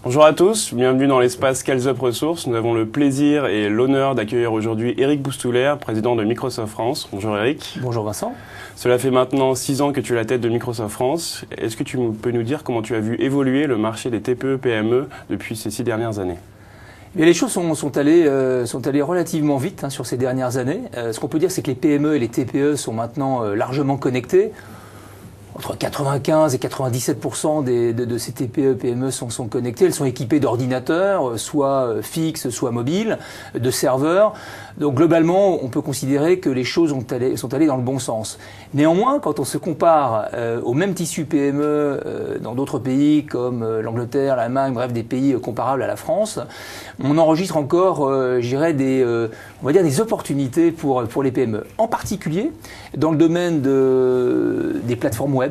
Bonjour à tous, bienvenue dans l'espace Scales Up Ressources. Nous avons le plaisir et l'honneur d'accueillir aujourd'hui Eric Boustouler, président de Microsoft France. Bonjour Eric. Bonjour Vincent. Cela fait maintenant 6 ans que tu es à la tête de Microsoft France. Est-ce que tu peux nous dire comment tu as vu évoluer le marché des TPE-PME depuis ces 6 dernières années ? Les choses sont allées relativement vite sur ces dernières années. Ce qu'on peut dire, c'est que les PME et les TPE sont maintenant largement connectés. Entre 95 et 97% de ces TPE-PME sont connectées. Elles sont équipées d'ordinateurs, soit fixes, soit mobiles, de serveurs. Donc globalement, on peut considérer que les choses sont allées dans le bon sens. Néanmoins, quand on se compare au même tissu PME dans d'autres pays comme l'Angleterre, l'Allemagne, bref, des pays comparables à la France, on enregistre encore, je dirais, des opportunités pour les PME. En particulier, dans le domaine des plateformes web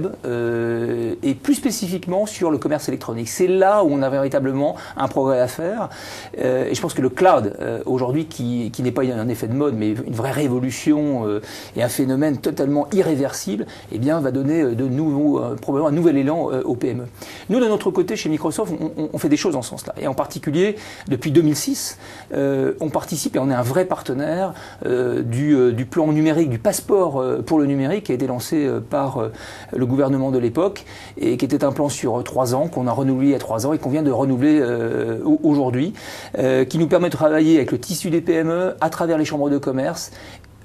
et plus spécifiquement sur le commerce électronique. C'est là où on a véritablement un progrès à faire. Et je pense que le cloud, aujourd'hui, qui n'est pas un effet de mode, mais une vraie révolution et un phénomène totalement irréversible, eh bien, va donner probablement un nouvel élan aux PME. Nous, de notre côté, chez Microsoft, on fait des choses en ce sens-là. Et en particulier, depuis 2006, on participe et on est un vrai partenaire du plan numérique, du passeport pour le numérique qui a été lancé par le gouvernement de l'époque et qui était un plan sur 3 ans, qu'on a renouvelé il y a 3 ans et qu'on vient de renouveler aujourd'hui, qui nous permet de travailler avec le tissu des PME à travers les chambres de commerce.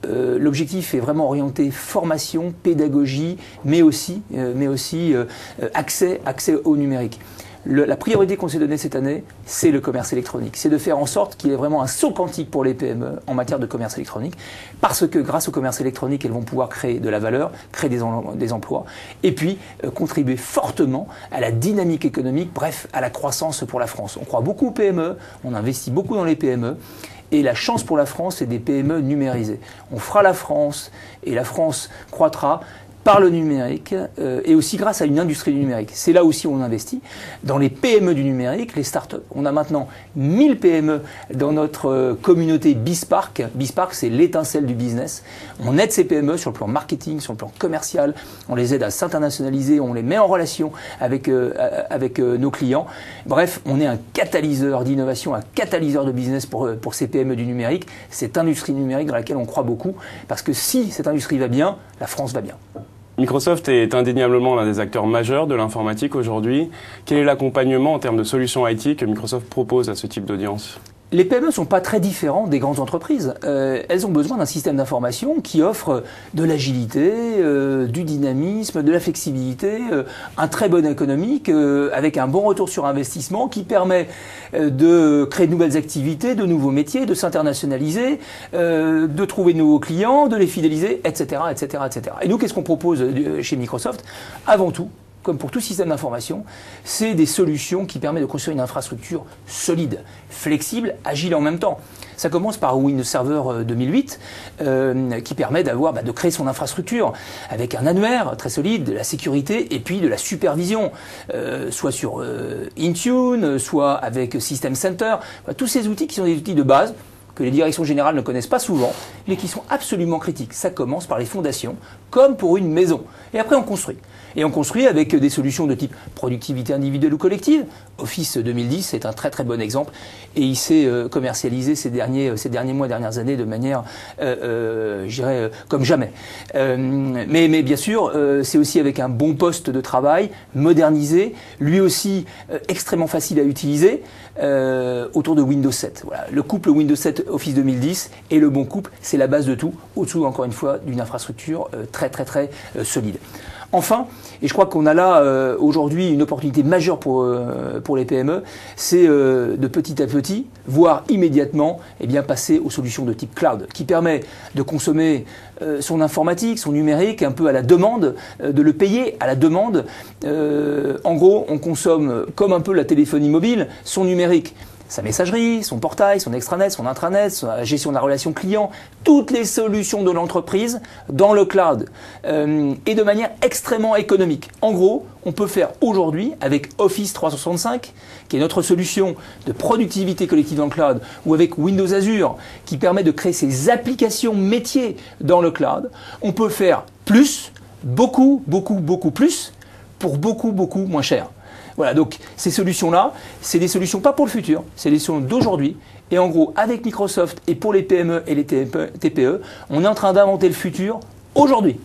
L'objectif est vraiment orienté formation, pédagogie, mais aussi accès au numérique. La priorité qu'on s'est donnée cette année, c'est le commerce électronique. C'est de faire en sorte qu'il y ait vraiment un saut quantique pour les PME en matière de commerce électronique, parce que grâce au commerce électronique, elles vont pouvoir créer de la valeur, créer des emplois, et puis contribuer fortement à la dynamique économique, bref, à la croissance pour la France. On croit beaucoup aux PME, on investit beaucoup dans les PME, et la chance pour la France, c'est des PME numérisées. On fera la France, et la France croîtra par le numérique et aussi grâce à une industrie du numérique. C'est là aussi où on investit. Dans les PME du numérique, les startups. On a maintenant 1000 PME dans notre communauté BizSpark. BizSpark, c'est l'étincelle du business. On aide ces PME sur le plan marketing, sur le plan commercial. On les aide à s'internationaliser, on les met en relation avec nos clients. Bref, on est un catalyseur d'innovation, un catalyseur de business pour ces PME du numérique. Cette industrie numérique dans laquelle on croit beaucoup. Parce que si cette industrie va bien, la France va bien. Microsoft est indéniablement l'un des acteurs majeurs de l'informatique aujourd'hui. Quel est l'accompagnement en termes de solutions IT que Microsoft propose à ce type d'audience ? Les PME ne sont pas très différents des grandes entreprises. Elles ont besoin d'un système d'information qui offre de l'agilité, du dynamisme, de la flexibilité, un très bon économique, avec un bon retour sur investissement qui permet de créer de nouvelles activités, de nouveaux métiers, de s'internationaliser, de trouver de nouveaux clients, de les fidéliser, etc., etc., etc. Et nous, qu'est-ce qu'on propose chez Microsoft ? Avant tout, comme pour tout système d'information, c'est des solutions qui permettent de construire une infrastructure solide, flexible, agile en même temps. Ça commence par Windows Server 2008, qui permet de créer son infrastructure avec un annuaire très solide, de la sécurité et puis de la supervision, soit sur Intune, soit avec System Center. Tous ces outils qui sont des outils de base, que les directions générales ne connaissent pas souvent, mais qui sont absolument critiques. Ça commence par les fondations, comme pour une maison. Et après, on construit. Et on construit avec des solutions de type productivité individuelle ou collective. Office 2010 est un très très bon exemple. Et il s'est commercialisé ces derniers mois, dernières années de manière, je dirais, comme jamais. Mais bien sûr, c'est aussi avec un bon poste de travail, modernisé, lui aussi extrêmement facile à utiliser, autour de Windows 7. Voilà. Le couple Windows 7 Office 2010 et le bon couple, c'est la base de tout, au-dessous encore une fois d'une infrastructure très très très solide. Enfin, et je crois qu'on a là aujourd'hui une opportunité majeure pour les PME, c'est de petit à petit, voire immédiatement, passer aux solutions de type cloud, qui permet de consommer son informatique, son numérique, un peu à la demande, de le payer à la demande. En gros, on consomme, comme un peu la téléphonie mobile, son numérique. Sa messagerie, son portail, son extranet, son intranet, sa gestion de la relation client, toutes les solutions de l'entreprise dans le cloud et de manière extrêmement économique. En gros, on peut faire aujourd'hui avec Office 365, qui est notre solution de productivité collective dans le cloud, ou avec Windows Azure, qui permet de créer ses applications métiers dans le cloud, on peut faire plus, beaucoup plus, pour beaucoup moins cher. Voilà, donc ces solutions-là, c'est des solutions pas pour le futur, c'est des solutions d'aujourd'hui. Et en gros, avec Microsoft et pour les PME et les TPE, on est en train d'inventer le futur aujourd'hui.